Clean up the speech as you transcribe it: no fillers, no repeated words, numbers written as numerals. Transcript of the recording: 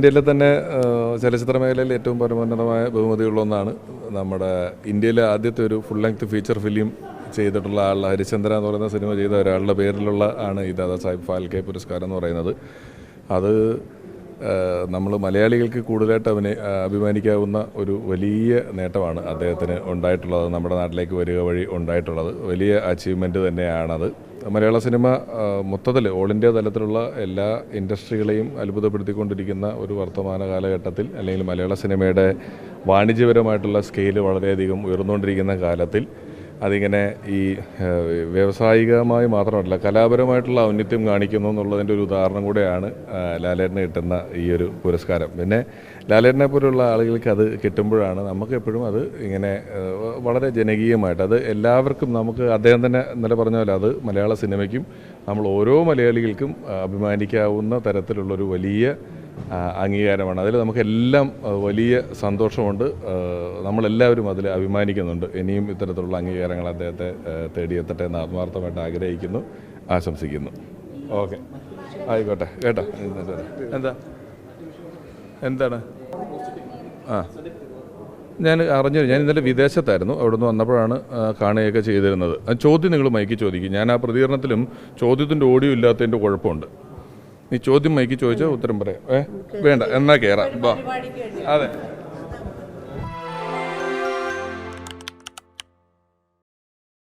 ഇന്ത്യയിലെ തന്നെ ചലച്ചിത്ര മേഖലയിൽ ഏറ്റവും പരമോന്നതമായ ബഹുമതികളൊന്നാണ്. നമ്മുടെ ഇന്ത്യയിലെ ആദ്യത്തെ ഒരു ഫുൾ ലെങ്ത് ഫീച്ചർ ഫിലിം ചെയ്തിട്ടുള്ള ആളുടെ ഹരിചന്ദ്ര എന്ന് പറയുന്ന സിനിമ ചെയ്ത ഒരാളുടെ പേരിലുള്ള ആണ് ഈ ദാദാ സാഹിബ് ഫാൽക്കെ പുരസ്കാരം എന്ന് പറയുന്നത്. അത് നമ്മൾ മലയാളികൾക്ക് കൂടുതലായിട്ട് അഭിമാനിക്കാവുന്ന ഒരു വലിയ നേട്ടമാണ് അദ്ദേഹത്തിന് ഉണ്ടായിട്ടുള്ളത്. നമ്മുടെ നാട്ടിലേക്ക് വരിക വഴി ഉണ്ടായിട്ടുള്ളത് വലിയ അച്ചീവ്മെൻറ്റ് തന്നെയാണത്. മലയാള സിനിമ മൊത്തത്തിൽ ഓൾ ഇന്ത്യ തലത്തിലുള്ള എല്ലാ ഇൻഡസ്ട്രികളെയും അത്ഭുതപ്പെടുത്തിക്കൊണ്ടിരിക്കുന്ന ഒരു വർത്തമാന കാലഘട്ടത്തിൽ, അല്ലെങ്കിൽ മലയാള സിനിമയുടെ വാണിജ്യപരമായിട്ടുള്ള സ്കെയില് വളരെയധികം ഉയർന്നുകൊണ്ടിരിക്കുന്ന കാലത്തിൽ അതിങ്ങനെ ഈ വ്യാവസായികമായി മാത്രമല്ല കലാപരമായിട്ടുള്ള ഔന്നത്യം കാണിക്കുന്നു എന്നുള്ളതിൻ്റെ ഒരു ഉദാഹരണം കൂടെയാണ് ലാലേട്ടന് കിട്ടുന്ന ഈ ഒരു പുരസ്കാരം. പിന്നെ ലാലേട്ടനെ പോലുള്ള ആളുകൾക്ക് അത് കിട്ടുമ്പോഴാണ് നമുക്ക് എപ്പോഴും അത് ഇങ്ങനെ വളരെ ജനകീയമായിട്ട് അത് എല്ലാവർക്കും നമുക്ക് അദ്ദേഹം തന്നെ ഇന്നലെ പറഞ്ഞ പോലെ അത് മലയാള സിനിമയ്ക്കും നമ്മൾ ഓരോ മലയാളികൾക്കും അഭിമാനിക്കാവുന്ന തരത്തിലുള്ളൊരു വലിയ അംഗീകാരമാണ്. അതിൽ നമുക്കെല്ലാം വലിയ സന്തോഷമുണ്ട്. നമ്മളെല്ലാവരും അതിൽ അഭിമാനിക്കുന്നുണ്ട്. ഇനിയും ഇത്തരത്തിലുള്ള അംഗീകാരങ്ങൾ അദ്ദേഹത്തെ തേടിയെത്തട്ടെ എന്ന് ആത്മാർത്ഥമായിട്ട് ആഗ്രഹിക്കുന്നു, ആശംസിക്കുന്നു. ഓക്കെ, ആയിക്കോട്ടെ കേട്ടോ. എന്താണ് ഞാൻ അറിഞ്ഞു. ഞാൻ ഇന്നലെ വിദേശത്തായിരുന്നു. അവിടെ നിന്ന് വന്നപ്പോഴാണ് കാണുകയൊക്കെ ചെയ്തിരുന്നത്. ആ ചോദ്യം നിങ്ങൾ മൈക്ക് ചോദിക്കും. ഞാൻ ആ പ്രതികരണത്തിലും ചോദ്യത്തിൻ്റെ ഓഡിയോ ഇല്ലാത്തതിൻ്റെ കുഴപ്പമുണ്ട്. നീ ചോദ്യം മൈക്ക് ചോദിച്ചാൽ ഉത്തരം പറയാം. വേണ്ട, എന്നാൽ കയറാം. അതെ.